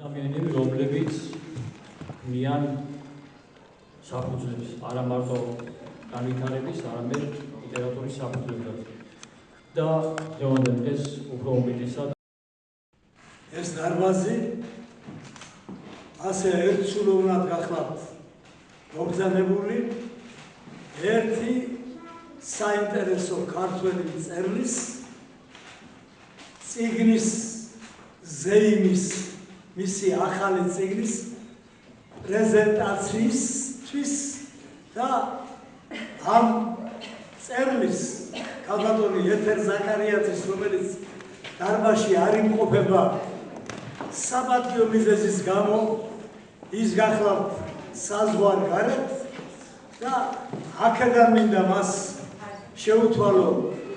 ადამიანები, რომლებიც მიან საფუძვლებს, არა მარტო განვითარების, არამედ ლიტერატურის საფუძვლებს. და დღევანდელ დღეს უფრო უმეტესად ეს დარბაზი ასე ერთსულოვნად გახლავთ მობრძანებული ერთი საინტერესო ქართველი მწერლის წიგნის ზეიმის მისი ახალი წიგნის პრეზენტაციისთვის და ამ მწერლის ქალბატონი ეთერ ზაქარიაძის, რომელიც დარბაზში არ იმყოფება საპატიო მიზეზის გამო, ის გახლავთ საზღვარგარეთ და აქედან მინდა მას შეუთვალო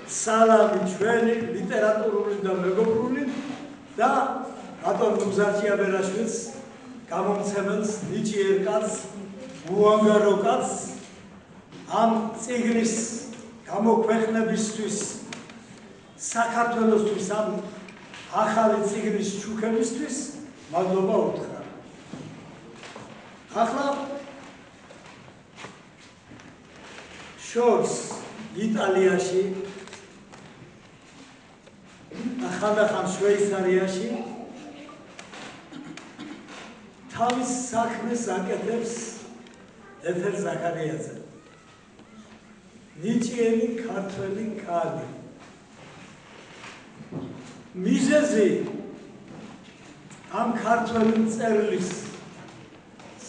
სალამი ჩვენი ლიტერატურული და მეგობრული და ბატონ გუგზარჩი აბერაშვილს, გამომცემელს, ნიჭიერ კაცს, უანგარო კაცს ამ წიგნის გამოქვეყნებისთვის, საქართველოსთვის ამ ახალი წიგნის შუქებისთვის მადლობა უთხრა. ახლა შორს იტალიაში, ახალ შვეიცარიაში თავის საქმეს აკეთებს ეთერ ზაქარიაძე. ნიჭიერი ქართველი ქალი. მიზეზი ამ ქართველი მწერლის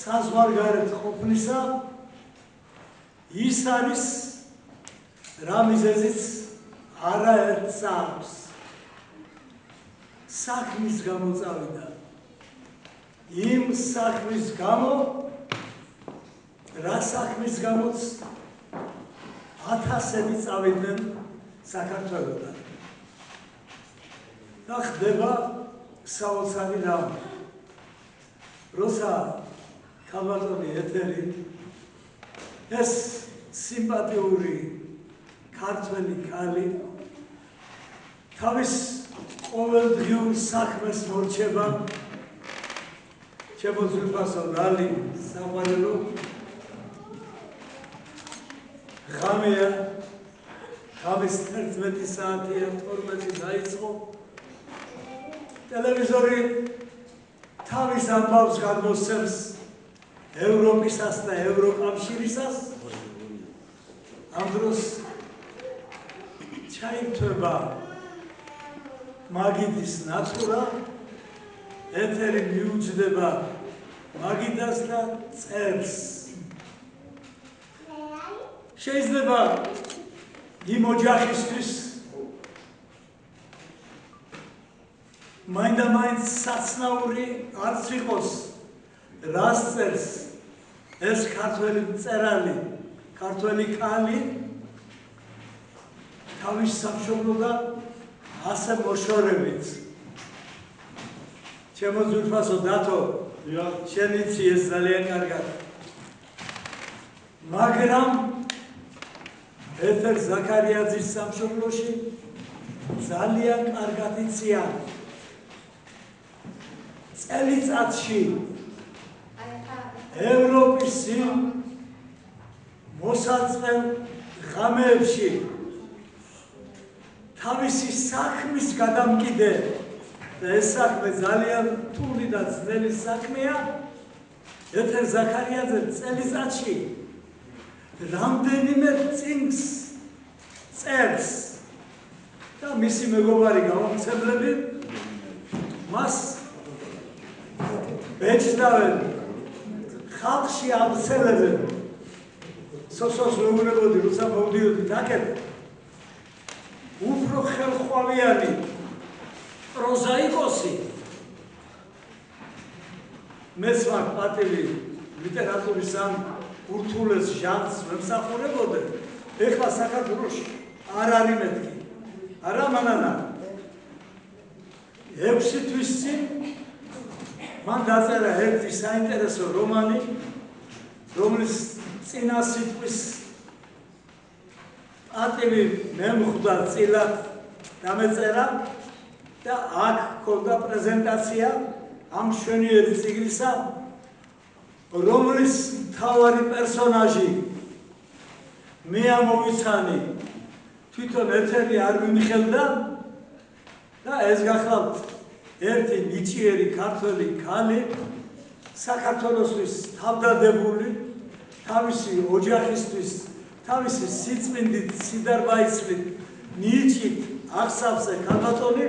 საზღვარგარეთ ყოფნისა ის არის, რა მიზეზიც არაერთს აქვს. საქმის გამო წავიდა. იმ საქმის გამო, რა საქმის გამოც ათასები წავიდნენ საქართველოდან. და ხდება საოცარი რამ. როცა ქალბატონი ეთერი ეს სიმპათიური ქართველი ქალი თავის ყოველდღიურ საქმეს მორჩება, შემოძვიფასო რალი საყვარელო ღამეა, ღამის 11 საათია, 12 დაიწყო, ტელევიზორი თავის ამბავს გადმოსცემს ევროპისას და ევროკავშირისას. ამ დროს ჩაირთვება მაგიდის ნაცურა, ეთერი მიუჯდება მაგიდას და წერს. შეიძლება იმ ოჯახისთვის მაინდა-მაინც საცნაური არც იყოს, რას წერს ეს ქართველი მწერალი, ქართველი ქალი თავის სამშობლოდან ასე მოშორებით. ჩემო ძვირფასო დათო, შენ იცი ეს ძალიან კარგად. მაგრამ ეთერ ზაქარიაძის სამშობლოში ძალიან კარგად იციან. წელიწადში ევროპის მოსაწყენ ღამეებში თავისი საქმის გადამკიდე და ეს საქმე ძალიან რთული და ძნელი საქმეა. ეთერ ზაქარიაძე წელიწადში რამდენიმე წიგნს წერს და მისი მეგობარი გამომცემლები მას ბეჭდავენ, ხალხში აბცელებენ. სოსოს მეუბნებოდი, როცა მოვდიოდით აქეთ, უფრო ხელხვავიანი პროზაიკოსი მეც მაქვს პატივი ლიტერატურის ამ ურთულეს ჟანრს ვემსახურებოდი. ეხლა საქართველოში არ არის მეთქი. არა მანანა. 6 თვის წინ მან დაწერა ერთი საინტერესო რომანი, რომლის წინა სიტყვის პატივი მე მხვდა წილად დამეწერა და აქ ქონდა პრეზენტაცია ამ მშვენიერი წიგნისა, რომლის მთავარი პერსონაჟი მე ამოვიცხანი თვითონ ეთერი არ მიმხელდა და ეს გახლავთ ერთი ნიჭიერი ქართველი ქალი საქართველოსთვის თავდადებული თავისი ოჯახისთვის თავისი სიწმინდით სიდარბაიცლით ნიჭით აღსავსე ქალბატონი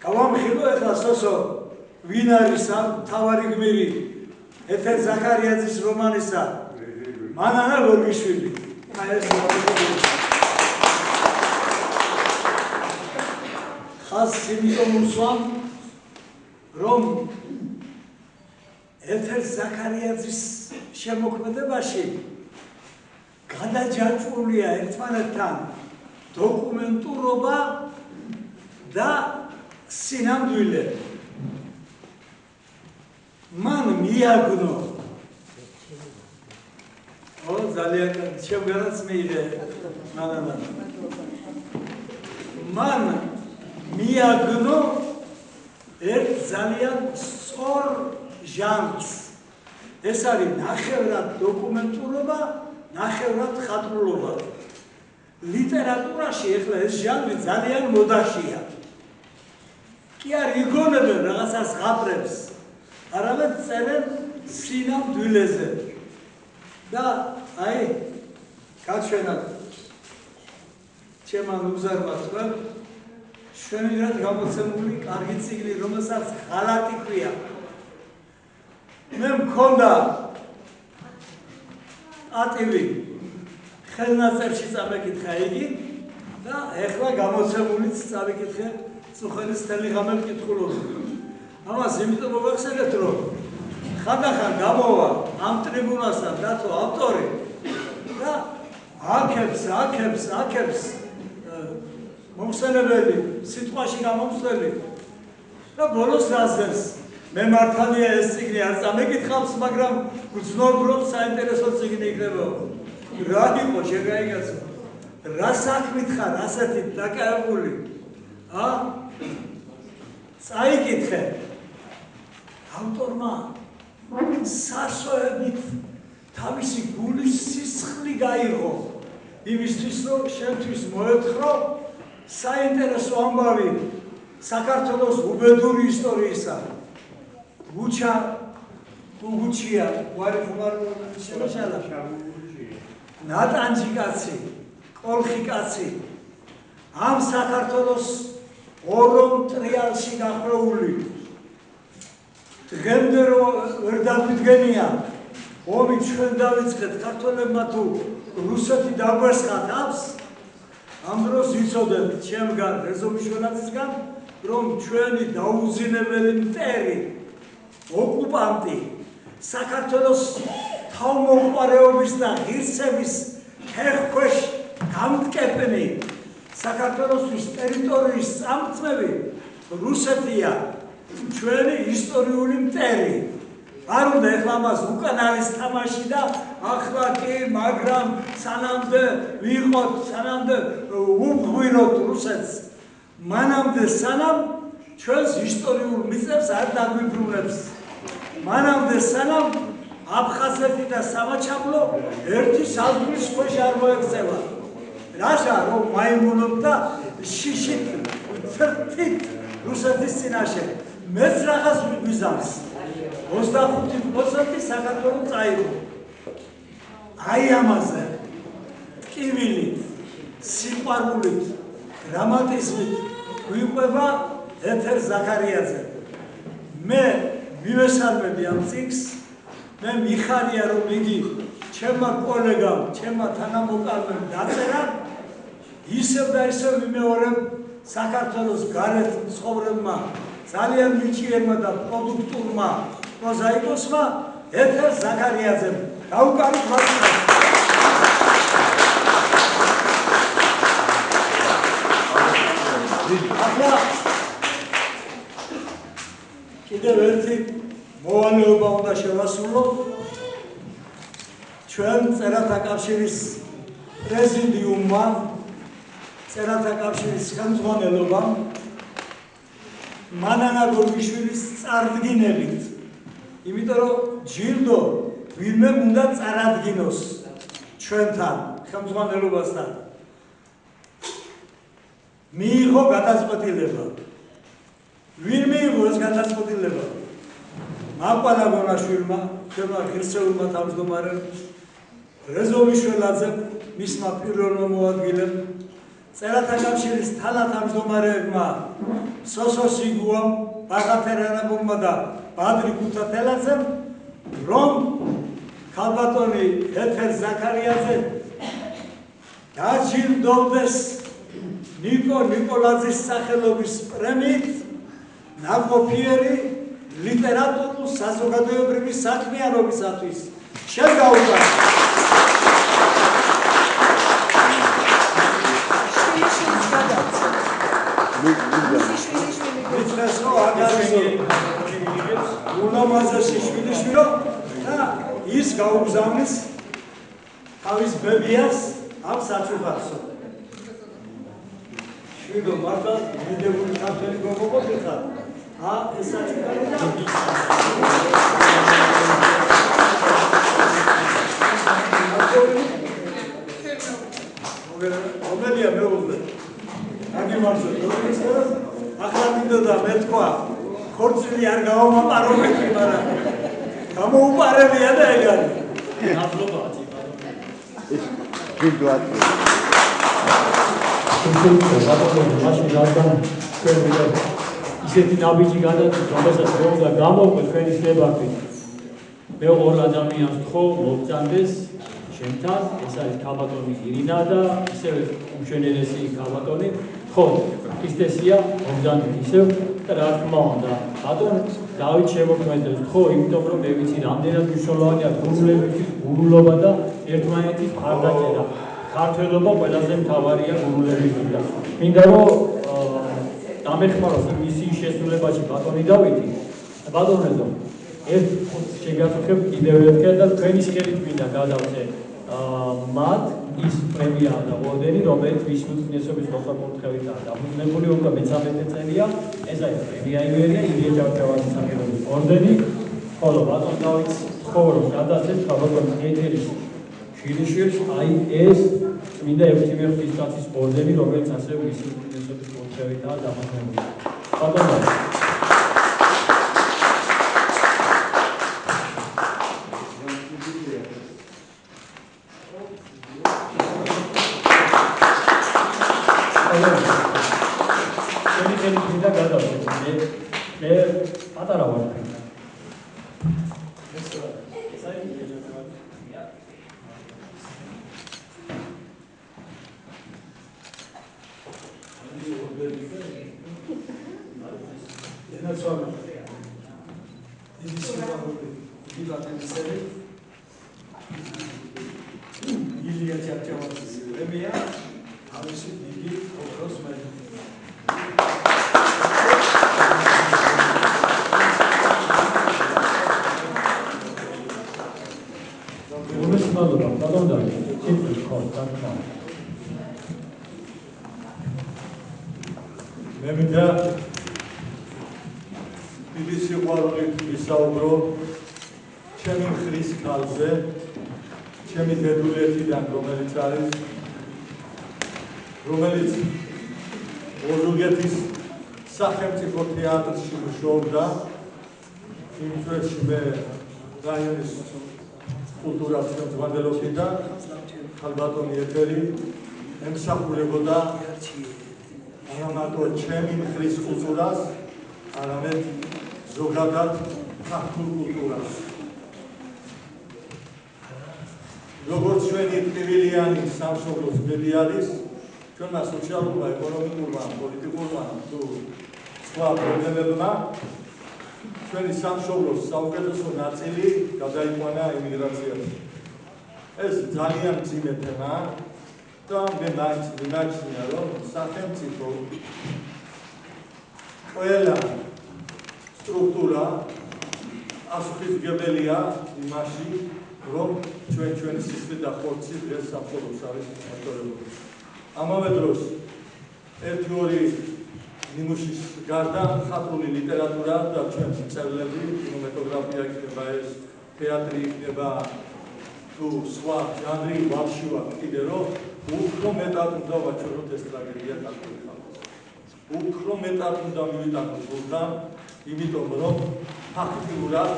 გავამხილო ეხლა სოსო ვინ არის ამ მთავარი გმირი ეთერ ზაქარიაძის რომანისა მანანა გორგიშვილი ხას იმიტომ უსვამ რომ ეთერ ზაქარიაძის შემოქმედებაში გადაჯაჭვულია ერთმანეთთან დოკუმენტურობა და სინამდვილე მან მიაგნო ძალიან შემგარაც მიიღე მანანა მან მიაგნო ერთ ძალიან სწორ ჟანრს ეს არის ნახევრად დოკუმენტურობა ნახევრად ხატრულობა ლიტერატურაში ეხლა ეს ჟანრი ძალიან მოდაშია კი არ იგონებენ რაღაცა ზღაპრებს არამედ წერენ სინამდვილეზე და აი გაჩვენათ ჩემმა უზარმა თქვა შვენივრად გამოცემული კარგი წიგნი რომელსაც ღალატი ქვია მე მქონდა ატივი ხელნაწერში წამეკითხა იგი და ეხლა გამოცემულიც წავიკითხე წუხელის თელი ღამე მკითხულობ ამას იმიტომ მოვახსენეთ რომ ხანდახან გამოვა ამ ტრიბუნასთან დათო ავტორი და აკებს მომხსენებელი სიტყვაში გამომხსნელი და ბოლოს დასდენს მე მართალია ეს წიგნი არ წამეკითხავს მაგრამ გძნობ საინტერესო წიგნი იქნება რა იყო შეგაიგაცო რა საქმით ხარ ასეთი დაკავებული წაიკითხე ავტორმა სასოებით თავისი გულის სისხლი გაიღო იმისთვის რომ შენთვის მოეთხრო საინტერესო ამბავი საქართველოს უბედური ისტორიისა გუჩია ვარი ხუმარ შემაშალა ნატანჯი კაცი კოლხი კაცი ამ საქართველოს ორომ ტრიალში გახრეული დღემდე რომ ვერ დაგვიდგენია ომი ჩვენ დავიწყეთ ქართველებმა თუ რუსეთი დაგვესხათ ავს ამ დროს იცოდეთ ჩემგან რეზომიშვილაძისგან რომ ჩვენი დაუძინებელი მტერი ოკუპანტი საქართველოს თავმოყარეობის და ღირსების ხერხქვეშ გამტკეპნი საქართველოსთვის ტერიტორიის წამწმები რუსეთია ჩვენი ისტორიული მტერი არ უნდა ეხლა მას უკან არის თამაში და ახლა კი მაგრამ სანამდე ვიყოთ სანამდე უღვიროთ რუსეთს მანამდე სანამ ჩვენს ისტორიულ მიწებს არ დაგვიბრუნებს მანამდე სანამ აფხაზეთი და სამაჩაბლო ერთი საზღვრის ქვეშ არ მოექცევა რაშა რომ მაიმუნობ და შიშით ცრთით რუსეთის წინაშე მეც რაღაც ვიზამს 25% საქართველოს წაიღო აი ამაზე ტკივილით სიყვარულით დრამატიზმით გვიყვება ეთერ ზაქარიაძე მე მივესალმები ამ წიგნს მე მიხარია რომ იგი ჩემმა კოლეგამ ჩემმა თანამოწარმემ დაწერა ისევ და ისევ მიმეორებ საქართველოს გარეთ მცხოვრებმა ძალიან ნიჭიერმა და პროდუქტურმა პროზაიკოსმა ეთერ ზაქარიაძემ დაუკარით მართლა ახლა კიდევ ერთი მოვალეობა უნდა შევასრულო ჩვენ წერათა კავშირის პრეზიდიუმმა წერათა კავშირის ხელმძღვანელობამ მანანა გორგიშვილის წარდგინებით. იმიტომ რომ ჯილდო ვინმე უნდა წარადგინოს ჩვენთან, ხელმძღვანელობასთან. მიიღო გადაწყვეტილება. ვინ მიიღო ეს გადაწყვეტილება? მაყვალა გონაშვილმა, ჩვენმა ღირსეულმა თავმჯდომარემ, რეზო მიშველაძემ, მისმა პირველმა მოადგილემ, წერათა კავშირის თანათავმჯდომარეებმა, სოსო სიგუამ, ბაღათერ არაბულმა და ბადრი ქუთათელაძემ, რომ ქალბატონი ეთერ ზაქარიაძე დაჯილდოვდეს ნიკო ნიკოლაძის სახელობის პრემიით ნაყოფიერი ლიტერატურულ საზოგადოებრივი საქმიანობისათვის. შეგაუგა მიწესო აგარში ულამაზესი შვილიშვილო და ის გაუგზავნის თავის ბებიას ამ საჩუქარსო. შვილო მართლა დიდებული ქართველი გოგოყოთ ხარ. ეს საჩუქარი რომელია მეუღლე? აგი მარცო, ახლა მინდოდა მეთქვა, ხორცილი არ გავამაპარობები, მაგრამ გამოუპარებია და ეგ არის. ნაბლობაა ციფარო. გიგდოა. ისეთი ნაბიჯი გადაწყვეტ, რომელსაც მე უნდა გამოვყო თქვენი შრებაქვით. მე ორ ადამიანს თხოვ მოგწანდეს ჩემთან, ეს არის ქალბატონი ირინა და ისევე უმშვენიერესი ქალბატონი. ხო, ქრისტესია მოგზავნით ისევ და რა თქმა უნდა, ბატონ დავით შემოქმედებს ხო, იმიტომ რომ მე ვიცი რამდენად მნიშვნელოვანია გურულობა და ერთმანეთის მხარდაჭერა. ქართველობა ყველაზე მთავარია გურულებისთვის და მინდა რომ დამეხმაროს მისიის შესრულებაში ბატონი დავითი. ბატონო, ერთ შეგაწუხებ კიდევ ერთხელ და თქვენის ხელით მინდა გადავწე მათ ის პრემია და ორდენი, რომელიც მისი უწინესობის მოხალხეებითაა დაფუძნებული, უკვე მე-13 წელია. ეს არის პრემია ივერია, ილია ჭავჭავაძის სახელობის ორდენი, ხოლო ბატონ დავითს ცხოვრობს გადაცეთ ქალბატონ ეთერის შვილიშვილს, აი ეს წმინდა ევთიმე ღვთისკაცის ორდენი, რომელიც ასევე მისი უწინესობის მოხალხეებითაა დაფუძნებული. ბატონ ილია ჭავჭავაძის პრემია თავისი დიდი ოქროს მედლით. მე მინდა დიდი სიყვარულით ვისაუბრო ჩემი ხრის ქალზე, ჩემი დედულეთიდან, რომელიც ოზურგეთის სახელმწიფო თეატრში მუშაობდა. იმ წელში მე რაიონის კულტურას ხელმძღვანელობდა, ქალბატონი ეთერი ემსახურებოდა არა მარტო ჩემი მხრის კულტურას, არამედ ზოგადად ქართულ კულტურას. როგორც ჩვენი ტკივილიანი სამშობლოს ბედი არის, ჩვენმა სოციალურმა, ეკონომიკურმა, პოლიტიკურმა თუ სხვა პრობლემებმა ჩვენი სამშობლოს საუკეთესო ნაწილი გადაიყვანა ემიგრაციაში. ეს ძალიან მძიმე თემაა და მე მაინც მიმაჩნია, რომ სახელმწიფო ყველა სტრუქტურა ასუხისმგებელია იმაში, რომ ჩვენი სისხლი და ხორცი დღეს სამშობლოს არის მოწოდებული. ამავე დროს ერთი-ორი ნიმუშის გარდა ხალხური ლიტერატურა და ჩვენი წერილები, კინემატოგრაფია იქნება ეს, თეატრი იქნება თუ სხვა ჟანრი ვარშივა კიდე რომ უფრო მეტად უნდა ვაჩვენოთ ეს ტრაგედია ქართული ხალხის. უფრო მეტად უნდა მივიტანოთ გულთან, იმიტომ რომ ფაქტიურად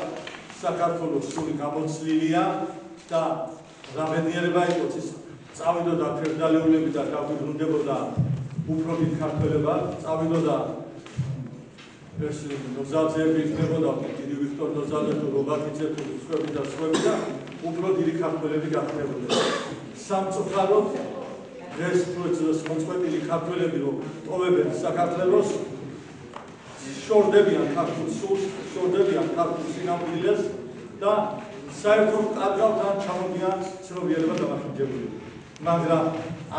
საქართველოს სული გამოცლილია და რამენიერება იყოს ის წავიდოდა ფეოდალეულები და გაგვიბრუნდებოდა უფრო დიდ ქართველება, წავიდოდა ეს ნოზაძეები იქნებოდა დიდი ვიქტორ ნოზაძე თუ რობაქიძე თუ სხვები და სხვები და უფრო დიდი ქართველები გახდებოდნენ. სამწუხაროდ ეს მოწყვეტილი ქართველები რომ ტოვებენ საქართველოს შორდებიან ქართულ სულს, შორდებიან ქართულ სინამდვილეს და საერთოდ კარგავთ ან ჩამოდიან ცნობიერება დამახინჯებული. მაგრამ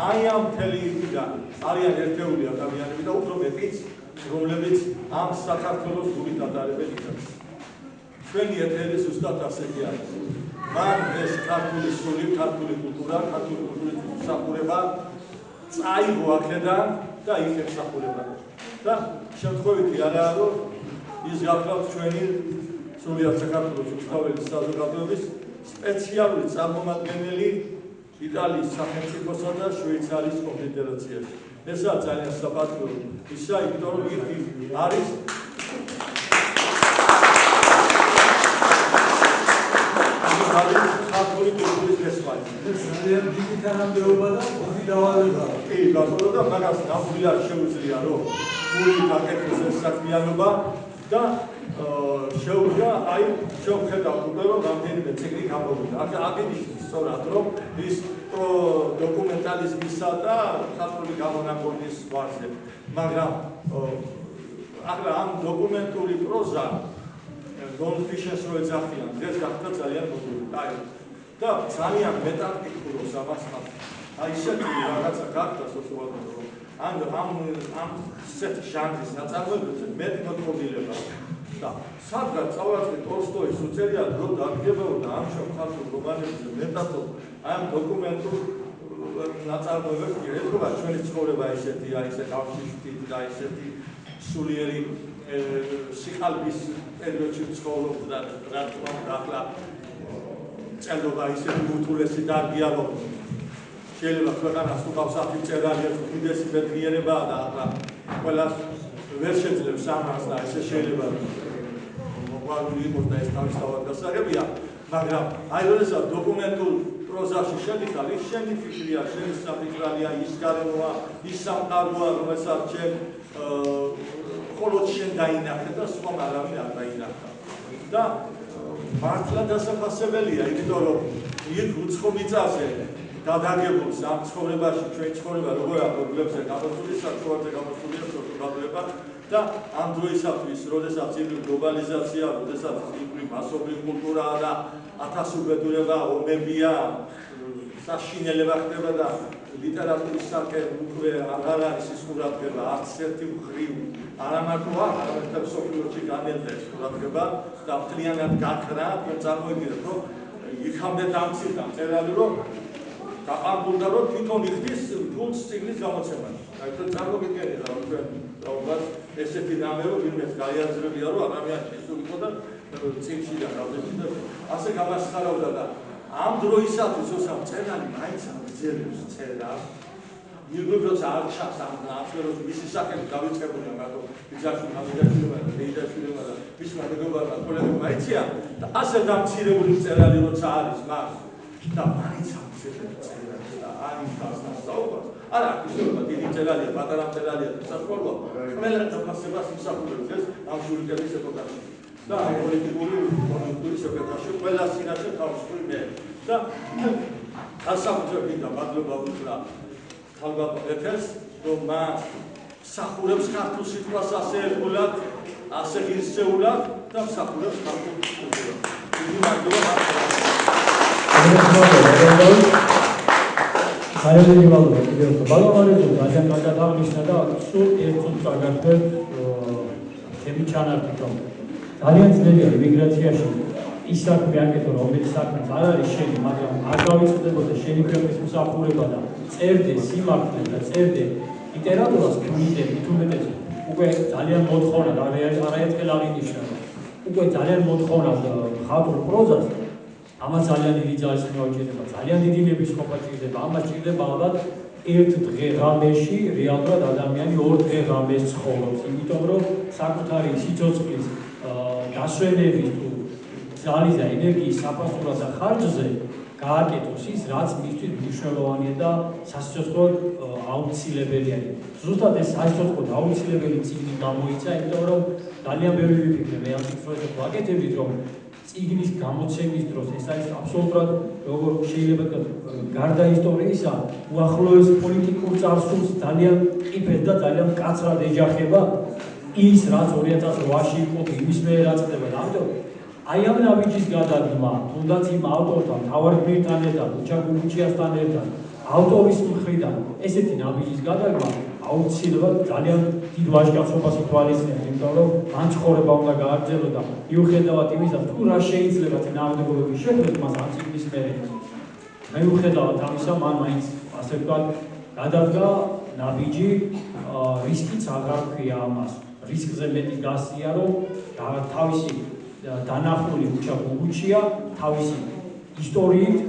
აი ამ მთელი იქიდან არიან ერთეული ადამიანები და უფრო მეტიც, რომლებიც ამ საქართველოს გულით ატარებენ იქებს. ჩვენი ეთერი ზუსტად ასეთი არის. მან ეს ქართული სული, ქართული კულტურა, ქართული კულტურის მსახურება წაიღო აქედან და იქ ემსახურება. და შემთხვევითი არაა რომ ის გახლავთ ჩვენი სულიად საქართველოს რუსთაველის საზოგადოების სპეციალური წარმომადგენელი იტალიის სახელმწიფოსა და შვეიცარიის კონფედერაციაში. ესაა ძალიან საპატიო ისა, იმიტომ რომ იქ არის ქართული კულტურის დესპანი. ეს ძალიან დიდი თანამდებობა და დიდი დავალება. კი, ბატონო და მაგას ნამდვილად შეუძლია რომ გული გაკეთოს ეს საქმიანობა და შეუძლია აი შევხედავთ უკვე რომ რამდენიმე ციკლი გამოვიდა. აღინიშნეს სწორად რომ ის დოკუმენტალიზმისა და ქართული გამონაკლისის ვარზე. მაგრამ ახლა ამ დოკუმენტური პროზა ნონ-ფიქშენს რო ეძახიან, დღეს გახდა ძალიან მოდული. აი და ძალიან მეტად გიქუროს ამას ხალხი. აი ისეთი რაღაცა გახდა სოციალურად რომ ამ სეთ ჟანრის ნაწარმოებებზე მეტი მოწყობილება და სადღაც წავაწყდით ტოლსტოის უწერია დრო დადგებოდა ამ ხალხურ რომანებზე მეტად ამ დოკუმენტურ ნაწარმოებებს ეთქობა ჩვენი ცხოვრება ისეთია, ისე კავშირით და ისეთი სულიერი სიხალბის პერიოდში ცხოვრობ და რა თქმა უნდა ახლა წერდობა ისეთი უთულესი დარგია რომ შეიძლება ქვეყანას თუ გავს ახი წერალია თუ უდიდესი მეცნიერებაა და ახლა ყველას ვერ შეძლებს ამას და ესე შეიძლება მოყვარული იყოს და ეს თავისთავად გასაღებია, მაგრამ აი როდესაც დოკუმენტურ პროზაში შედიხარ, ის შენი ფიქრია, შენი საფიქრალია, ის გარემოა, ის სამყაროა, რომელსაც შენ მხოლოდ შენ დაინახე და სხვა არავინ არ დაინახა. და მართლა დასაფასებელია, იმიტომ რომ იქ უცხო მიწაზე გადაგებულს ამ ცხოვრებაში, ჩვენი ცხოვრება როგორ აბორბლებზე გამოსული, საქმეებზე გამოსულია საზოგადოება და ამ დროისათვის, როდესაც იგივე გლობალიზაცია, როდესაც იგივე მასობრივი კულტურაა და ათასუბედურება, ომებია, საშინელება ხდება და ლიტერატურის საკე უკვე აღარ არის ის ყურადღება, არც ერთი მხრივ არამარტო არამედ მსოფლიოში განელდეს ყურადღება და მთლიანად გაქრა, წარმოიდგინეთ, რომ იქამდე დამცირდა მწერალი, რომ გაყარბულდა რომ თვითონ იხდის თულს წიგნის გამოცემა. აი ეს წარმოგიდგენია რა თქვენ რაობას ესეთი რამე რომ ვინმეს გაიაზრებია რომ ადამიანს ისულიყო და წიგნში და გავდეში და ასე გამასხარავდა და ამ დროისათვის ოსა მწერალი მაინც აღძელებს წერას. იგივე როცა არ ჩას ამ აფეროს მისი სახელი დავიწყებულია მარტო ბიძაში გამიდაშვილება და დეიდაშვილება და მისმა მეგობარმა კოლეგებმა იციან და ასე დამცირებული მწერალი როცა არის მას და მაინც აღძელებს არის დასწავლება. არა, ისევ დიდი წერალია, პატარა წერალია, სასწავლო. ყველა დაფასებას იმსახურებს ეს ამ სულიკების ეპოქაში. და პოლიტიკური კონjunქტურის ეპოქაში ყველა სინაშე თავისუფლი მე. და ასამჯერად მადლობა უთხრა ხალბატონეთს, რომ მას მსახურებს ქართულ სიტყვას ასე ერთგულად, ასე ღირსეულად და მსახურებს ქართულ კულტურას. დიდი მადლობა. საერთოდ ვალდო კიდევ ბალავარებო ძალიან კარგად აღნიშნა და სულ ერთ წუთს აგარდებ თემი ჩანართი. ძალიან ძნელია იმიგრაციაში ის საქმე აკეთო, რომელიც საქმე არ არის შენი, მაგრამ არ გავიწოდებოდა შენი ქვეყნის მსახურება და წერდე სიმართლე და წერდე ლიტერატურას თუმდე უკვე ძალიან მოთხოვნა და არაერთხელ აღინიშნა. უკვე ძალიან მოთხოვნა ხალხურ პროზას, ამას ძალიან დიდი ძალისხმევა ჭირდება, ძალიან დიდი ნებისყოფა ჭირდება, ამას ჭირდება ალბათ ერთ დღე-ღამეში რეალურად ადამიანი ორ დღე-ღამეს ცხოვრობს, იმიტომ რომ საკუთარი სიცოცხლის დასვენების თუ ძალის და ენერგიის საფასურად და ხარჯზე გააკეთოს ის, რაც მისთვის მნიშვნელოვანია და სასიცოცხლოდ აუცილებელია. ზუსტად ეს სასიცოცხლოდ აუცილებელი წიგნი გამოიცა, იმიტომ რომ ძალიან ბევრი ვიფიქრე მე ამ წიგნს ვაკეთებით, რომ წიგნის გამოცემის დროს ეს არის აბსოლუტურად როგორ შეიძლება გარდა ისტორიისა უახლოეს პოლიტიკურ წარსულს ძალიან ყიფეს და ძალიან მკაცრად ეჯახება ის, რაც 2008-ში იყო იმის მიერ აწყდება. ამიტომ აი ამ ნაბიჯის გადადგმა, თუნდაც იმ ავტორთან, მთავარ გმირთან ერთად, უჩა გუგუჩიასთან ერთად, ავტორის მხრიდან ესეთი ნაბიჯის გადადგმა აუცილებლად ძალიან დიდ ვაჟკაცობას ითვალისწინებს, იმიტომ რომ მან ცხოვრება უნდა გააგრძელოს და მიუხედავად იმისა, თუ რა შეიძლება წინააღმდეგობების შექმნას მას ამ წიგნის მერე, მიუხედავად ამისა, მან მაინც ასე ვთქვათ, გადადგა ნაბიჯი, რისკიც აღარ ჰქვია ამას. რისკზე მეტი გასწია, რომ თავისი დანახული უჩა გუგუჩია თავისი ისტორიით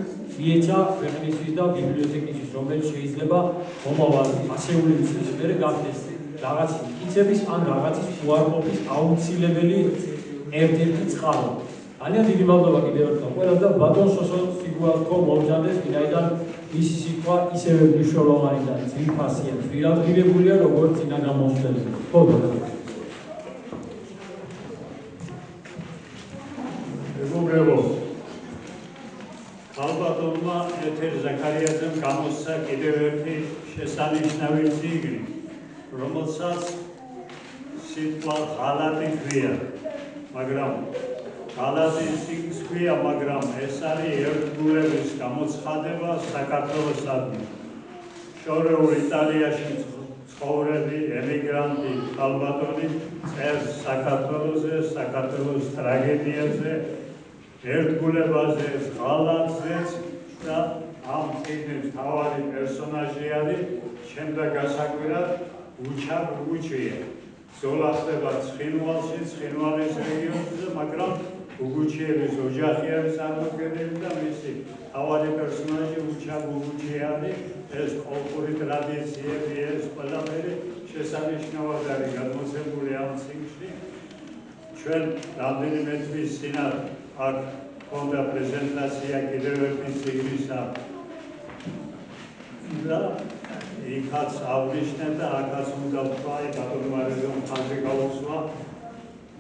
მიეცა ქვეყნისთვის და ბიბლიოთეკისთვის, რომელიც შეიძლება მომავალი ასეული წლის მერე გახდეს რაღაც მტკიცების ან რაღაცის უარყოფის აუცილებელი ერთ-ერთი წყარო. ძალიან დიდი მადლობა კიდევ ერთხელ ყველას და ბატონ სოსო სიგუალთო მოვზადეს, ვინაიდან მისი სიტყვა ისევე მნიშვნელოვანი და ძვირფასია, ძვირადღირებულია როგორც წინა გამოსვლები. ალბათონმა ეთერ ზაქარიაძემ გამოსცა კიდევ ერთი შესანიშნავი წიგნი, რომელსაც სიტყვა ღალატი ჰქვია, მაგრამ ღალატი წიგნს ჰქვია, მაგრამ ეს არის ერთგულების გამოცხადება საქართველოსადმი. შორეულ იტალიაში ცხოვრები ემიგრანტი ალბათონი წერს საქართველოზე, საქართველოს ტრაგედიაზე, ერთგულებაზე, ღალატზეც და ამ წიგნის მთავარი პერსონაჟი არის შემდგარ გასაკვირად უჩა გუგუჩია. ბრძოლა ხდება ცხინვალში, ცხინვალის რეგიონზე, მაგრამ გუგუჩიების ოჯახი არის წარმოქმნილი და მისი მთავარი პერსონაჟი უჩა გუგუჩია არის. ეს კულტურული ტრადიციები, ეს ყველაფერი შესანიშნავად არის გადმოცემული ამ წიგნში. ჩვენ რამდენიმე თვის წინათ აქ ჰქონდა პრეზენტაცია კიდევ ერთი წიგნისა და იქაც აღნიშნე და აქაც უნდა ვთქვა, ბატონმა რეზომ ხალხი გაუსვა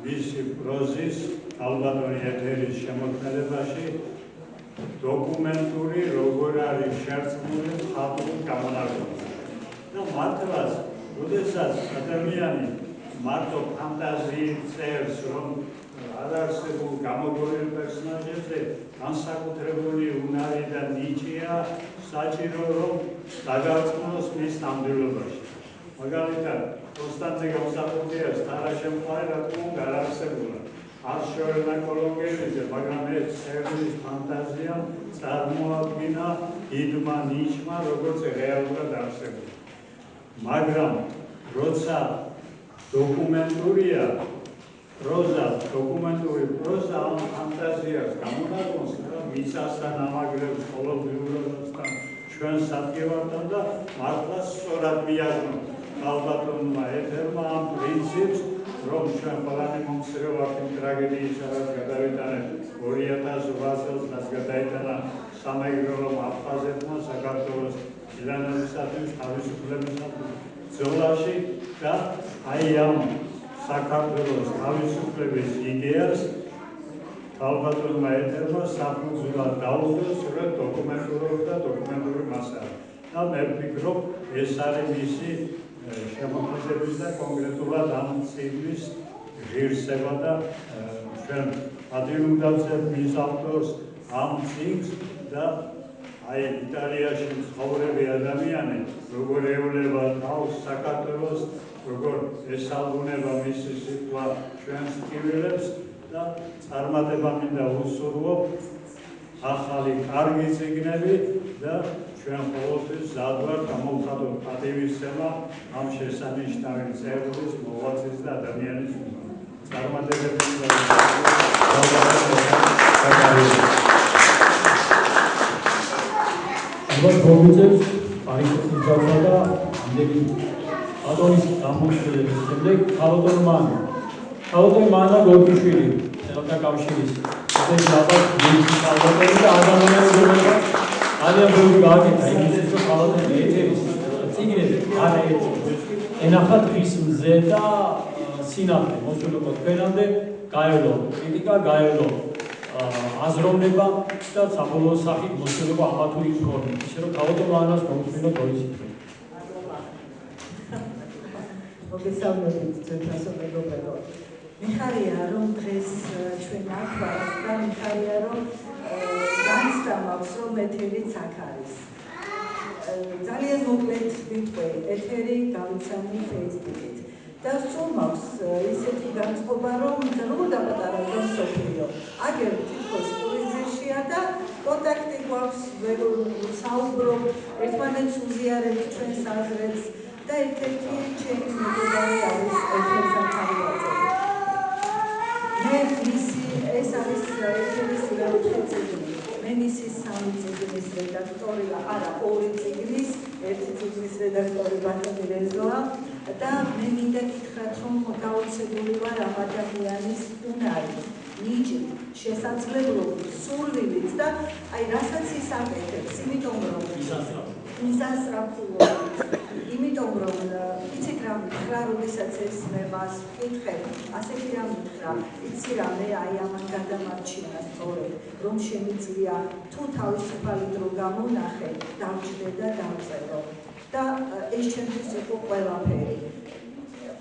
მისი პროზის ალბათონი ეთერის შემოქმედებაში დოკუმენტური როგორ არის შერწყმული მხატვრულ გამონაკლისს. და მართლაც, როდესაც ადამიანი მარტო ფანტაზიით წერს, რომ არ არსებულ გამოგონილ პერსონაჟებზე განსაკუთრებული უნარი და ნიჭია საჭირო, რომ დაგარწმუნოს მის ნამდვილობაში. მაგალითად, კონსტანტინე გამსახურდიას თარაშემყარი რა თქმა უნდა არ არსებულა. არ შეერნა კოლონგელიძე, მაგრამ ეს წერლის ფანტაზიამ წარმოადგინა დიდმა ნიჭმა, როგორც რეალურად არსებულა. მაგრამ როცა დოკუმენტურია პროზა, დოკუმენტური პროზა ამ ფანტაზიას გამონაკლისს და მიწასთან ამაგრებს ყოველდღიურობასთან ჩვენ სადგევართან და მართლა სწორად მიაგნო ალბათონმა ეთერმა ამ პრინციპს, რომ ჩვენ ყველანი მომსწრე ვართ იმ ტრაგედიისა, რაც გადავიტანეთ 2008 წელს, რაც გადაიტანა სამეგრელო აფხაზეთმა საქართველოს ილანებისათვის, თავისუფლებისათვის ბრძოლაში და აი ამ საქართველოს თავისუფლების იდეას ალბათონმა ეთერმა საფუძვლად დაუდგა სწორედ დოკუმენტური და დოკუმენტური მასალა. და მე ვფიქრობ, ეს არის მისი შემოქმედების და კონკრეტულად ამ წიგნის ღირსება და ჩვენ ადრე უნდა ვწერთ მის ავტორს ამ წიგნს და აი იტალიაში მცხოვრები ადამიანი როგორ ევლება თავს საქართველოს, როგორ ესალმუნება მისი სიტყვა ჩვენს ტკივილებს და წარმატება მინდა უსურვო ახალი კარგი წიგნები და ჩვენ ყოველთვის მზად ვართ გამოვხატოთ პატივისცემა ამ შესანიშნავი წევრის, მოღვაწის და ადამიანის წარმატებების მოგვიწევს არიქოსის ჯავშვა და ამდენი ატონის გამოსვლების შემდეგ ქალბატონ მანა გორგიშვილი ხელთა კავშირის ეს ალბათ მისი ქალბატონი და ადამიანის ზოგადად ძალიან ბევრი გააკეთა იმისთვის რომ ქალბატონი ეთერის წიგნები არ ეწევს ენახა დღის მზე და სინამდვილე მოსულიყო თქვენამდე გაევლო კრიტიკა გაევლო აზროვნება და საბოლოო სახით მოსულიყო ამათური ფორმით ისე რომ ქალბატონ მანას მომწმინო თოლის მოგესალმებით ძვირფასო მეგობრებო. მიხარია რომ დღეს ჩვენ აქ ვართ და მიხარია რომ განცდა მაქვს რომ ეთერიც აქ არის. ძალიან მოკლედ ვიტყვი ეთერი გავიცანი Facebook-ით. და სულ მაქვს ისეთი განწყობა რომ როგორ დაპატარა და სოფლიო. აგერ თითქოს პოზიციაშია და კონტაქტი გვაქვს საუბრობ ერთმანეთს უზიარებთ ჩვენს აზრებს და ერთ-ერთი ჩემი მეგობარი არის ეთერ ზაქარიაძე. მე მისი ეს არის ეთერის მეოთხე წიგნი. მე მისი 3 წიგნის რედაქტორია, არა 2 წიგნის, 1 წიგნის რედაქტორი ბატონი რეზოა და მე მინდა გითხრათ რომ გაოცებული ვარ ამ ადამიანის უნარი, ნიჭით, შესაძლებლობით, სურვილით და აი რასაც ის აკეთებს, იმიტომ რომ იმიტომ რომ იცით რა მითხრა, როდესაც ეს მე მას ვკითხებ, ასეთი რა მითხრა, იცი რა მე აი ამან გადამარჩინა სწორედ, რომ შემიძლია თუ თავისუფალი დრო გამონახე, დავჯდე და დავწერო. და ეს ჩემთვის იყო ყველაფერი.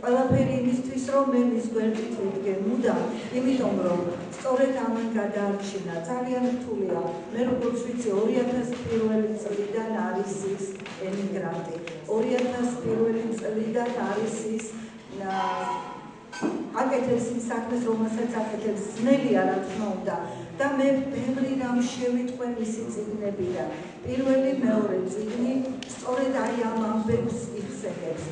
ყველაფერი იმისთვის, რომ მე მის გვერდით ვიდგე მუდამ, იმიტომ რომ სწორედ ამან გადაარჩინა, ძალიან რთულია. მე როგორც ვიცი 2001 წლიდან არის ის ემიგრანტი. 2001 წლიდან არის ის აკეთებს ის საქმეს, რომელსაც აკეთებს, ძნელია რა თქმა უნდა. და მე ბევრი რამ შევიტყვე მისი წიგნებიდან. პირველი, მეორე წიგნი სწორედ აი ამ ამბებს იხსენებს.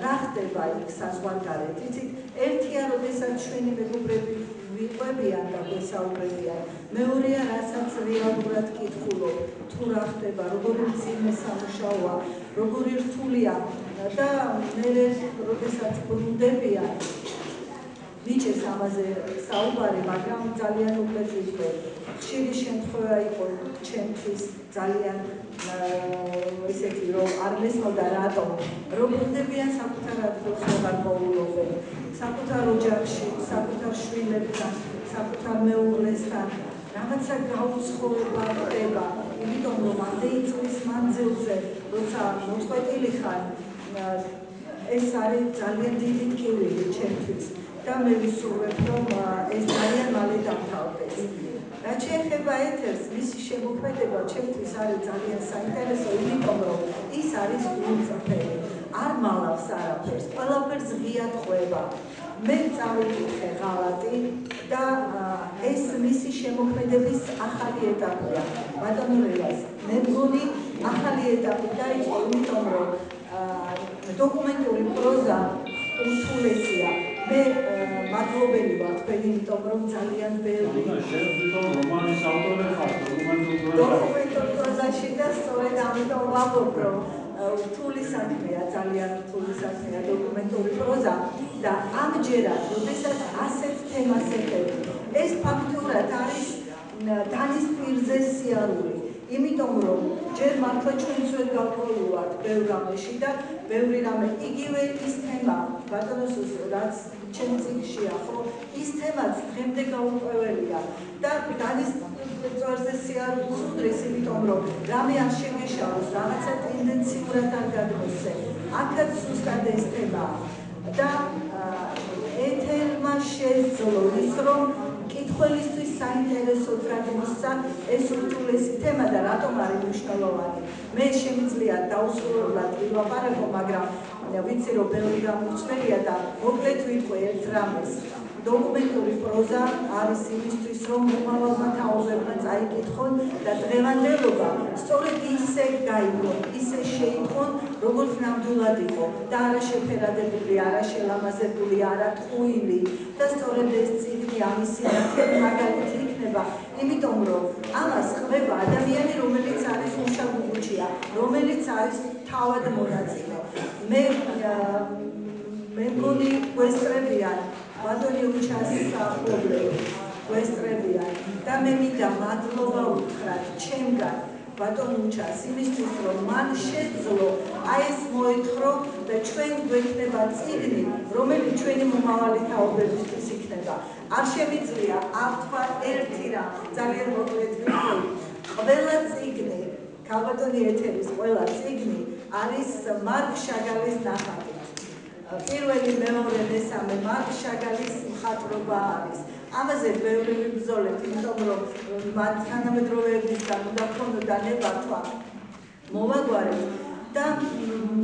რა ხდება იქ საზღვარგარეთ? იცით, ერთია, როდესაც ჩვენი მეგობრები ვიყვებიან და გვესაუბრებიან. მეორეა, რასაც რეალურად კითხულობ, თუ რა ხდება, როგორი მძიმე სამუშაოა, როგორი რთულია და მე როდესაც ბრუნდებიან მიჭირს ამაზე საუბარი, მაგრამ ძალიან უკლედ ვიტყვი. ხშირი შემთხვევა იყო ჩემთვის ძალიან ისეთი, რომ არ მესმოდა რატომ. რომ ბრუნდებიან საკუთარ ადგილს ვეღარ მოულობენ. საკუთარ ოჯახში, საკუთარ შვილებთან, საკუთარ მეუღლესთან. რაღაცა გაუცხოება ხდება, იმიტომ რომ ამდენი წლის მანძილზე, როცა მოწყვეტილი ხარ, ეს არის ძალიან დიდი ტკივილი ჩემთვის. და მე ვისურვებ, რომ ეს ძალიან მალე დამთავრდეს. რაც შეეხება ეთერს, მისი შემოქმედება ჩემთვის არის ძალიან საინტერესო, იმიტომ რომ ის არის გულწრფელი, არ მალავს არაფერს, ყველაფერს ღიად ყვება. მე წავიკითხე ღალატი და ეს მისი შემოქმედების ახალი ეტაპია. ბატონო რევას, მე მგონი ახალი ეტაპი დაიწყო, იმიტომ რომ დოკუმენტური პროზა უთულესია. მე მადლობელი ვარ თქვენ, იმიტომ რომ ძალიან ბევრი რომანის ავტორი ხარ, დოკუმენტურ პროზაში და სწორედ ამიტომ ვამბობ, რომ რთული საქმეა, ძალიან რთული საქმეა დოკუმენტური პროზა და ამჯერად, როდესაც ასეთ თემას ეხება, ეს ფაქტურად არის დანის პირზე სიარული. იმიტომ რომ ჯერ მართლა ჩვენც ვერ გავყოლოვართ ბევრ რამეში და ბევრი რამე იგივე ის თემა ბატონოს რაც ჩემ წიგნშია, ხო, ის თემაც დღემდე გაურკვეველია და დანის წვერზე სიარული სუდრის, იმიტომ რომ რამე არ შეგეშალოს, რაღაცა ტენდენციურად არ გადმოსცე. აქაც ზუსტად ეს თემაა და ეთერმა შეძლო ის, რომ მკითხველისთვის საინტერესოდ გადმოსცა ეს ურთულესი თემა და რატომ არის მნიშვნელოვანი. მე შემიძლია დაუსრულებლად ვილაპარაკო, მაგრამ ვიცი რომ ბევრი რამ უცვლელია და მოკლედ ვიტყვი ერთ რამეს. დოკუმენტური პროზა არის იმისთვის, რომ მომავალმა თაობებმა წაიკითხონ და დღევანდელობა სწორედ ისე გაიგონ, ისე შეიტყვონ, როგორც ნამდვილად იყო და არა შეფერადებული, არა შელამაზებული, არა ტყუილი და სწორედ ეს წიგნი ამისი მაგალითი იქნება, იმიტომ რომ ამას ხდება ადამიანი, რომელიც არის მუშა-გუგუჩია, რომელიც არის თავად მონაწილე. მე მგონი გვესწრებიან ბატონი უჩას მფლობელები, გვესწრებიან და მე მინდა მადლობა უთხრათ ჩემგან ბატონ უჩას იმისთვის, რომ მან შეძლო აი ეს მოეთხოვ და ჩვენ გვექნება წიგნი, რომელიც ჩვენი მომავალი თაობებისთვის იქნება. არ შემიძლია აღთქვა ერთი რამ, ძალიან მოკლედ ვიტყვი. ყველა წიგნი, ქალბატონი ეთერის ყველა წიგნი არის მარკ შაგალის ნახატი. პირველი, მეორე, მესამე მარკ შაგალის მხატვრობა არის. ამაზე ბევრი ვიბრძოლეთ, იმიტომ რომ მათ თანამედროვეებისგან უნდა ქონოდა ნებართვა მოვაგვარეთ და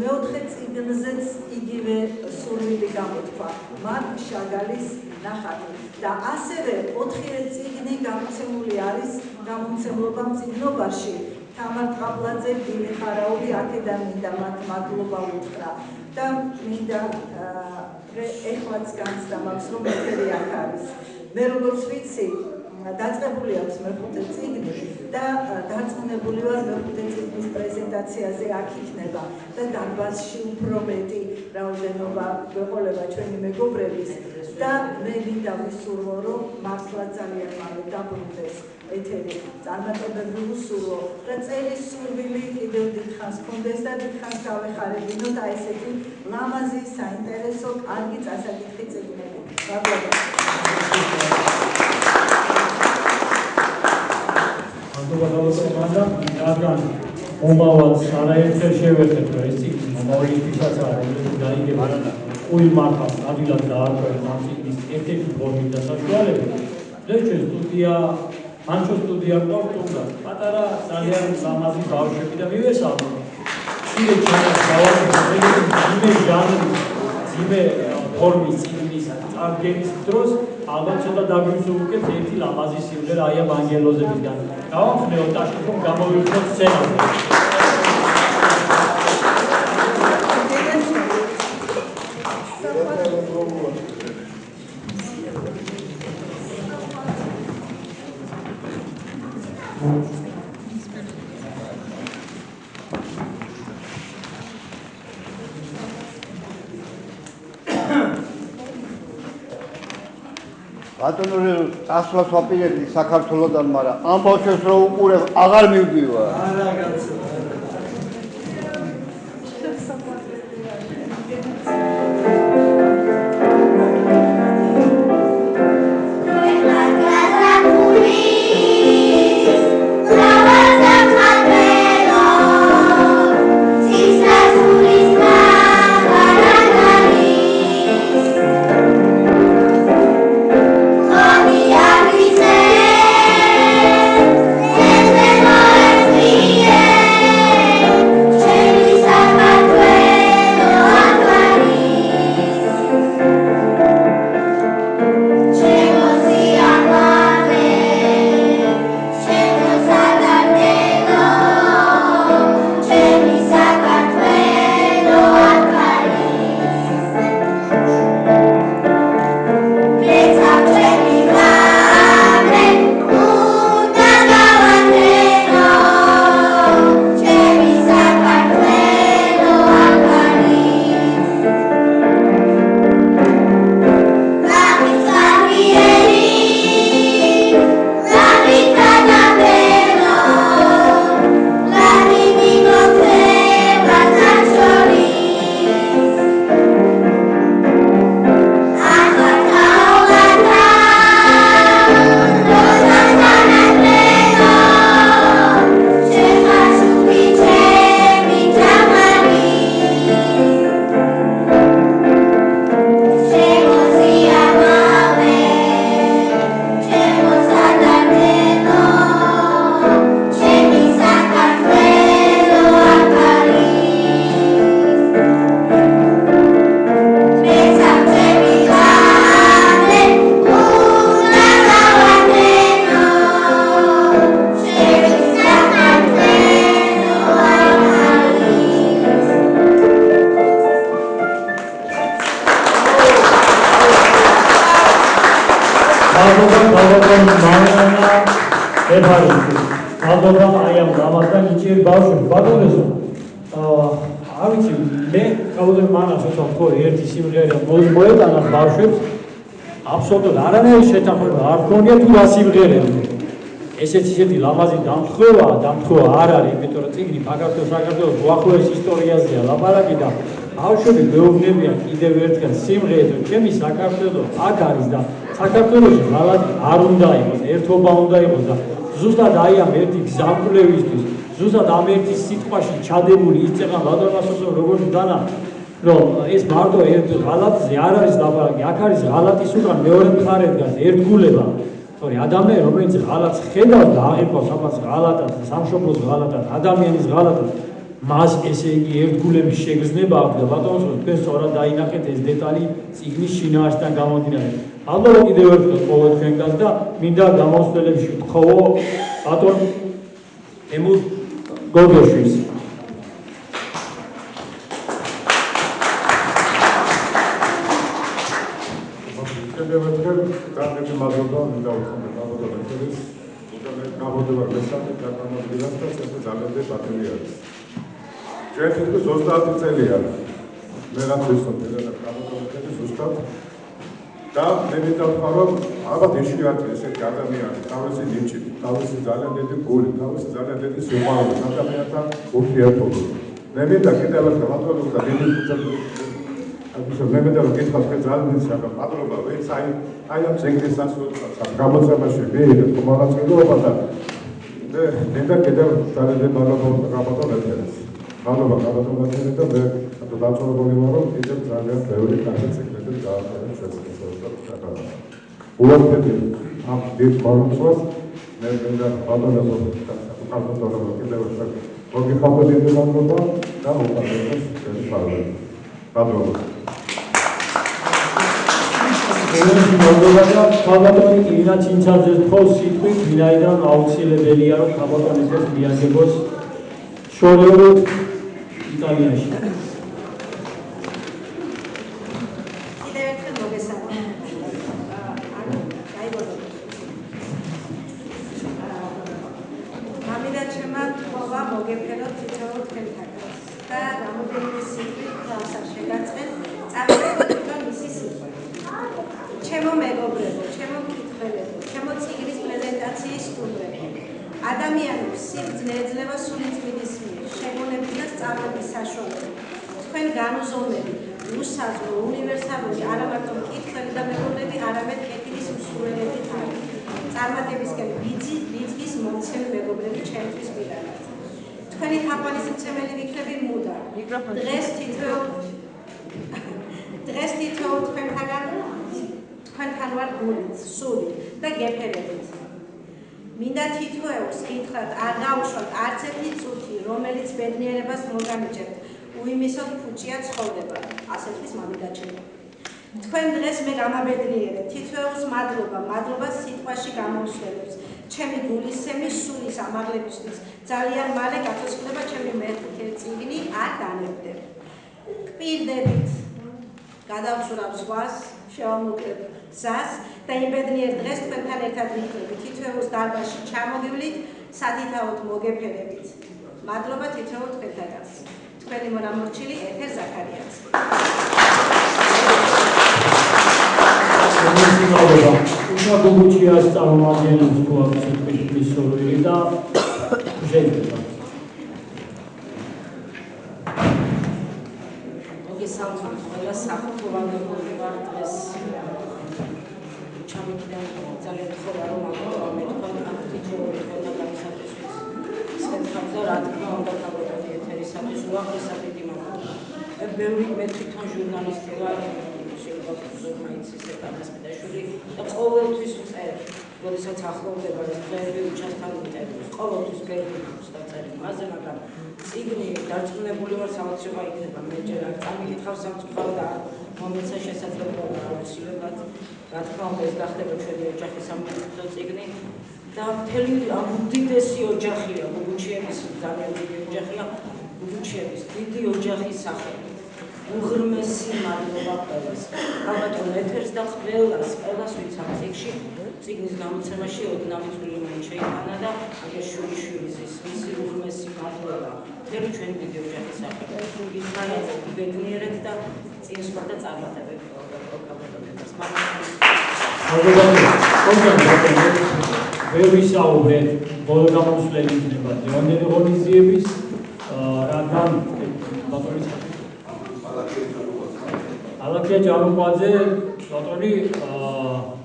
მეოთხე წიგნზეც იგივე სურვილი გამოთქვა, მარკ შაგალის ნახატი. და ასევე 4 წიგნი გამოცემული არის გამომცემლობა მწიგნობაში. თამარ ყაბლაძე, ბილი ხარაული, აქედან მინდა მათ მადლობა უთხრა და მინდა ეხლაც განცდა მაქვს, რომ ეთერი აქ არის. მე როგორც ვიცი, დაწყებული აქვს მეხუთე წიგნი და დარწმუნებული ვარ მეხუთე წიგნის პრეზენტაციაზე აქ იქნება და დარბაზში უფრო მეტი რაოდენობა გვეყოლება ჩვენი მეგობრების და მე მინდა ვისურვო, რომ მართლა ძალიან მალე დაბრუნდეს ეთერი წარმატებები უსურვო და წერის სურვილი კიდევ დიდხანს ჰქონდეს და დიდხანს გავეხარებინოთ აი ესეთი ლამაზი, საინტერესო, კარგი წასაკითხი წიგნები. რადგან მომავალს არაერთხელ შევეხეთ, რომ ეს წიგნი მომავალისთვისაც არის, დაიგება ყუილ მართავს ადვილად დაარქვეს ამ წიგნის ერთ-ერთი ფორმით და საშუალებით. დღეს ჩვენ ანჩო სტუდია ყორტუნდა, პატარა ძალიან ლამაზი ბავშვები და მივესალმოთ. მცირე ჩანას გავაკეთე ძიმე ფორმის წიგნის წარდგენის დროს ალბათ ცოტა დაგვიმსუბუქებთ ერთი ლამაზი სიმღერა აი ამ ანგელოზებისგან. გავამხნევოთ ტაშკით, რომ გამოვიხსნოთ სცენაზე. ბატონო წასვლას ვაპირებდი საქართველოდან, მაგრამ ამ ბავშვებს რო უყურებ, აღარ მივდივარ. არა კაცო. Yeah. მადლობა აი ამ გამართან იჭიერ ბავშვებს ბატონესო არ ვიცი მე გავუძებ მანას უთო ხო ერთი სიმღერა მოეტანა ბავშვებს აბსოლუტურად არანაირი შეთანხმება არ ქონია თუ რა სიმღერები ესეც ისეთი ლამაზი დამთხოვა არ არის იმიტომ რომ წიგნი საქართველოს უახლოეს ისტორიაზეა ლაპარაკი და ბავშვები მეუბნებიან კიდევ ერთხელ სიმღერით რომ ჩემი საქართველო აქ არის და საქართველოში ღალატი არ უნდა იყოს ერთობა უნდა იყოს და ზუსტად აი ამ ერთი გზამკვლევისთვის ზუსტად ამ ერთი სიტყვაში ჩადებული იწეღან ლადონასოსო როგორც დანა რომ ეს მარტო ერთ ღალატზე არ არის ლაპარაკი აქ არის ღალატის უკან მეორე მხარე დგას ერთგულება თორე ადამიანი რომელიც ღალატს ხედავს და აღიქვავს ამას ღალატად სამშობლოს ღალატად ადამიანის ღალატად მას ესე იგი ერთგულების შეგრძნება აქვს და ბატონო თქვენ სწორად დაინახეთ ეს დეტალი წიგნის შინაარსიდან გამომდინარე. ალბათ კიდევ ერთხელ ყოველ თქვენგანს და მინდა გამოსვლელებში ვთხოვო ბატონ ემილ გოგეშვილს. კარგი მადლობა მინდა უთხრა ბატონებს გამოდევა მესამე კანონმდებლობას და ეს ძალიან დაბალი არის. ჩვენ თვითონ 30 წელია მე რა ვიცი და გამოდევა ზუსტად და მე ვიტყვი რომ ალბათ ისეთი ესეთი ადამიანი თავისი ნიჭი, თავისი ძალიან დიდი გული, თავისი ძალიან დიდი სიყვარული ადამიანთან ურთიერთობა. მე მინდა კიდევ ერთხელ ბატონებს და დიდი ასე მე მეტად გითხრათ ხე ძალიან დიდი მადლობა ვინც აი ამ წიგნის გამოცემაში მიიღეთ მონაწილეობა და მე მინდა კიდევ ძალიან მადლობა გაბატონებთ. მადლობა გაბატონებთ და მე დაწუნებული ვარ რომ კიდევ ძალიან ბევრი კარგი წიგნები გააჩერეთ შესაძლებლად. უარყოფით ამ დიდ კონსულს მე მინდა ბატონებს გაბატონებთ კიდევ ერთხელ მოგიხავთ დიდი მადლობა და მოგხარდეთ ჩვენი პარლამენტი. მადლობა. ქალბატონი ირინა ჩინჩაძეს თხოვს სიტყვით, ვინაიდან აუცილებელია რომ ქალბატონის ეს მიაგებოს შორეულ იტალიაში. კიდევ ერთხელ მოგესალმებით. მამიდა ჩემმა თქვა მოგეფეროთ თითოეულ თქვენთან და რამოდენიმე სიტყვით თავსა შეგაწყეთ წავიდეთ თვითონ მისი სიტყვა. ჩემო მეგობრებო, ჩემო მკითხველებო, ჩემო წიგნის პრეზენტაციის სტუმრებო, ადამიანებს სიბრძნე ეძლევა სული წმინდის მიერ, შეგონების და სწავლების საშუალებით. თქვენ განუზომები, უსაზღვრო, უნივერსალური, არა მარტო მკითხველი და მეგობრები, არამედ კეთილის მსურველები ხართ. წარმატებისკენ ბიძგის მომცემი მეგობრები ჩემთვის მიდარათ. თქვენი თაყვანისმცემელი ვიქნები მუდარ. დღეს თითოეულ თქვენთან ვარ გულით, სულით და გეფერებით. მინდა თითოეულს გითხრათ, არ გაუშვათ არც ერთი წუთი, რომელიც ბედნიერებას მოგანიჭებთ, უიმისოდ ფუჭია ცხოვრება. ასეთის მამიდა ჩემო. თქვენ დღეს მე გამაბედნიერებ, თითოეულს მადლობა სიტყვაში გამოსვლებს. ჩემი გულისცემი სულის ამაღლებისთვის ძალიან მალე გაწესდება ჩემი მეხუთე წიგნი არ განებდებ. კპირდებით გადავცურავ ზღვას, შევამოკლებ გზას და იმ ბედნიერ დღეს თქვენთან ერთად ვიქნებით. თითოეულს დარბაზში ჩამოგივლით, სადითაოდ მოგეფერებით. მადლობა თითოეულ თქვენთანაც. თქვენი მონამორჩილი ეთერ ზაქარიაც. უნდა გუგუჩიას წარმომადგენლებს თუ აქვს სიტყვის სურვილი და შეიძლება. მოგესალმებით ყველა საფუძვლოვანებული ვარ დღეს. ჩამიგდან ძალიან თხოვა რომ მე თქვენ თითოეული ხონდა გამოსათვის სცენაზე რა თქმა უნდა თავდადე ეთერისათვის უახლესად დიდი მადლობა. მე თვითონ ჟურნალისტი ვარ, შეგვიძლია მაინც ისე გამოსმედაშვილი და ყოველთვის ვწერ, როდესაც ახლოვდება ეს დღეები უჩასთან ვიწერს, ყოველთვის გერბს დავწერ მასზე, მაგრამ წიგნი დარწმუნებული ვარ საოცრება იქნება. მე ჯერ არ წამიკითხავ სამწუხარო და მომეცა შესაძლებლობა აუცილებლად რა თქმა უნდა ეს გახდება ჩვენი ოჯახის სამკითხო წიგნი და მთელი ამ უდიდესი ოჯახია, გუგუჩიების ძალიან დიდი ოჯახია, გუგუჩიების დიდი ოჯახის სახელით. უღრმესი მადლობა ყველას. ალბათ ეთერს და ყველას ვინც ამ წიგნის გამოცემაში ოდნავ წვლილი მან შეიტანა და აგერ შვილიშვილის მისი უღრმესი მადლობა მთელი ჩვენი დიდი ოჯახის სახელით ითხოვეთ იბედნიერეთ და წინსვლა და წარმატებები კაბატონებს. ვერ ვისაუბრეთ ბოლო გამოსვლელი იქნება ლეონელი ღონისძიების რადგან ბატონის ალაქია ჯარუყვაძე ბატონი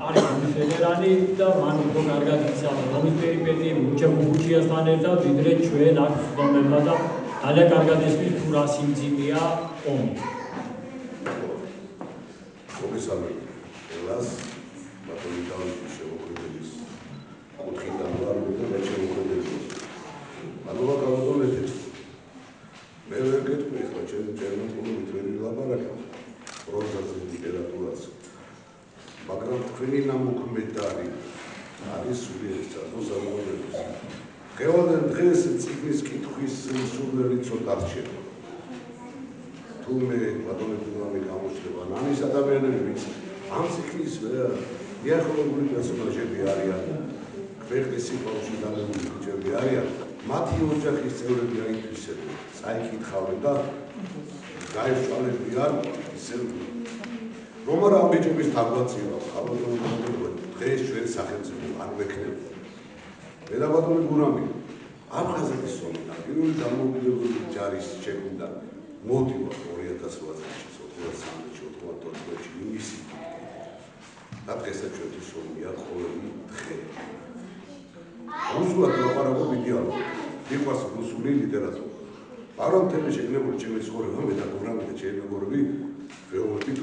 არის რომის ვეტერანი და მან უფრო კარგად იცავდა რომის პერიპეტიები უჩებუჩიასთან ერთად ვიდრე ჩვენ აქ ცნობებმა და ძალიან კარგად ესმის თუ რა სიმძიმეა ომი. მოგესალმებით ყველას ბატონი დავითის შემოქმედების კუთხიდან ვარ და მე შემოქმედების მადლობა გაბატონეთ. მე ვერ გეტყვი ხო ჭერმეტყუլობით ვერ ვილაპარაკებ პროზაზე ლიტერატურაზე მაგრამ თქვენი ნამოქმედარი არის სულიერი საზოგადოების დღევანდელ დღეს წიგნის კითხვის სურვილი ცოტა რჩება თუ მე ბატონებმა გამოჩნდება ამის ადამიანები ვინც ამ წიგნის მიახლოებული პერსონაჟები არიან ქვეყნის სიყვარულში დამებული ბიჭები არიან მათი ოჯახის წევრები აითვისებენ წაიკითხავენ და გაეშვალებიან ისევ რომ არა ამ ბიჭების თაგვაწივა ხალხო დღეს ჩვენი სახელმწიფო არ მექნება მე და ბატონი გურამი აფხაზეთის ომიდან პირველი დამოუკიდებლობის ჯარის შექმნიდან მოდივა 2008 წელს 2013-2014 ივნისი და დღესაც ჩვენთვის ომია ყოველი დღე რუსულად ლაპარაკობ იდეალურად მიყვარს რუსული ლიტერატურა მაგრამ თემი შეგნებული ჩემი ცხოვრება მე და გურამი და ჩემი მეგობრები ვეუბნებით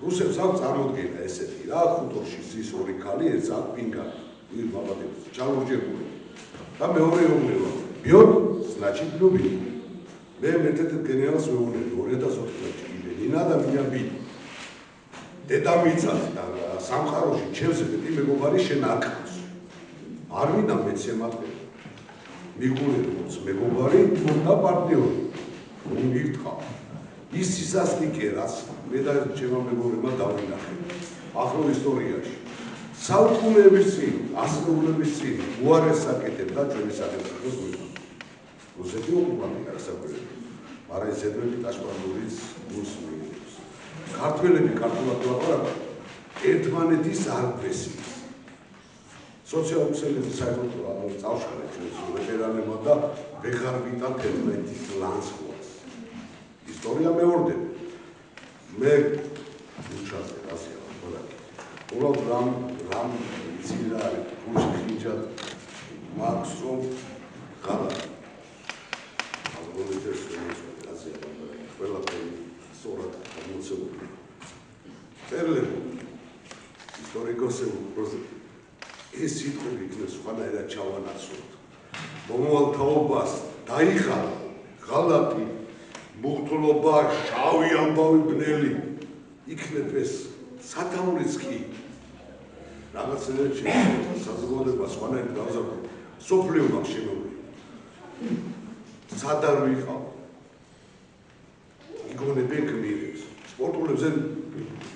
რუსებს აქვს წარმოდგენა ესეთი რა ხუტორში ზის ორი ქალი ერთს აქ პინგანი ვინ მაბადებს ჩალურჯებული და მეორე ეუბნება ბიორ значит люби მე მეტად გენერალს ვეუბნები 2004 წელს ლინა და მინაბი დედამიწად და სამყაროში ჩემს მეტი მეგობარი შენ არ ყავს არ მინდა მეც ემატყე მიგულებს მეგობარი და პარტნიორი რომ მირთხავ ის სისასტიკე რაც მე და ჩემო მეგობრებმა დავინახე ახალ ისტორიაში საუკუნეების წინ ასეულების წინ უარეს საკეთებ და ჩვენი სახელმწიფოს გვიყვარს რუსეთი ოკუპანტია საკუთრებით მაგრამ ეს ზედმეტი ტაშპანდურის გულს მიიღებს ქართველები ქართულად ლაპარაკობენ ერთმანეთის არფესის სოციალისტები საერთოდ წავშალეთ ჩვენს ვეტერანებმა და ვეღარ ვიტანთ ერთმანეთის ლანცხვას ისტორია მეორდება მე უჩაზე რასია ყველაკი უბრალოდ რამ იცი რა არის გულში ხინჯად მაქვს რომ გადა აგროვიტეს რასია ყველაფერი სწორად გამოცემული წერლები ისტორიკოსები პროზები ეს სიტყვები იქნებს სხვანაირად ჩავანაცვლოთ მომავალ თაობას დაიხალა ღალატი მუხტულობა შავი ამბავი ბნელი იქნებ ეს სათაურიც კი რაღაცნაირად შეიძლება საზოგადოება სხვანაირად გავზარდო სოფლიო მაქვს შემოვლი სად არ ვიყავ იგონებენ გმირებს სპორტულებზე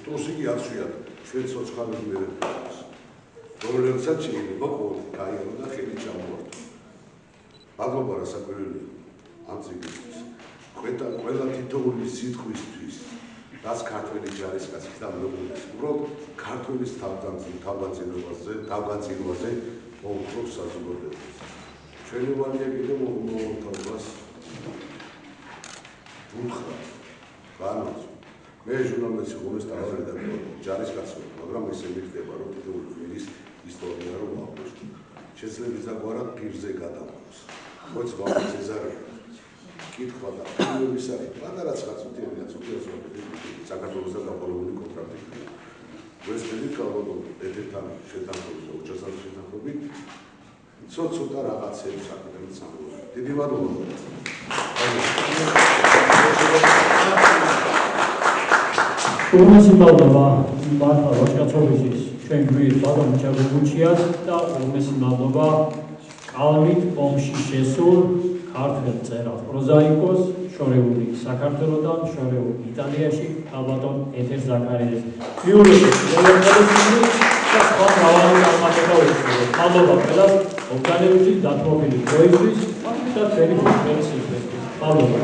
ტრუსიკი აცვიათ ჩვენ ცოცხალებს მერებს რომელსაც შეიძლება ყოველთვის გაიარო და ხელი ჩამოართო მადლობა რასაკვირველია ამ წიგნისთვის ყველა თითოეული სიტყვისთვის რაც ქართველი ჯარისკაცის და მეგობრების უბრალოდ ქართველის თავგანწირვაზე მოუხმობს საზოგადოებას ჩვენი ვალია კიდევ მოუთავას უთხრა განვაც მე ჟურნალისტი ხომეს თავარი და ჯარისკაცი მაგრამ ესე მიხდება რომ თითოეული გმირის ისტორია რომ აღვნიშნო შეძლებს დაგვარად პირზე გადავალოს ხოც ბავშვი ზეზარი კითხვა და ფილმების არის პატარა ცხრაწუთიანი საქართველოსთან დაპყრობილი კონტრაქტი ვესწრები კალბატონი ეთერთან შეთანხმებით და უჩასად შეთანხმებით ცოტა რაღაცებს აკეთებთ სამყარო დიდი მადლობა უმეტესი მადლობა მართლა ვაჟკაცობისთვის ჩვენ გვიყვართ ბატონ ჩაგუჩიას და უმეტესი მადლობა კალმით ომში შესულ ქართველ მწერალ პროზაიკოს შორეული საქართველოდან, შორეულ იტალიაში, ალბათონ ეთერ ზაქარიას. მიულოდეთ ლევერტელესინი და სხვა მრავალი წარმატება უსურვოთ. მადლობა ყველას მოგზაურობისთვის, დათმობილი დროისთვის და თქვენი მოგზაურის სიკვდილისთვის. მადლობა.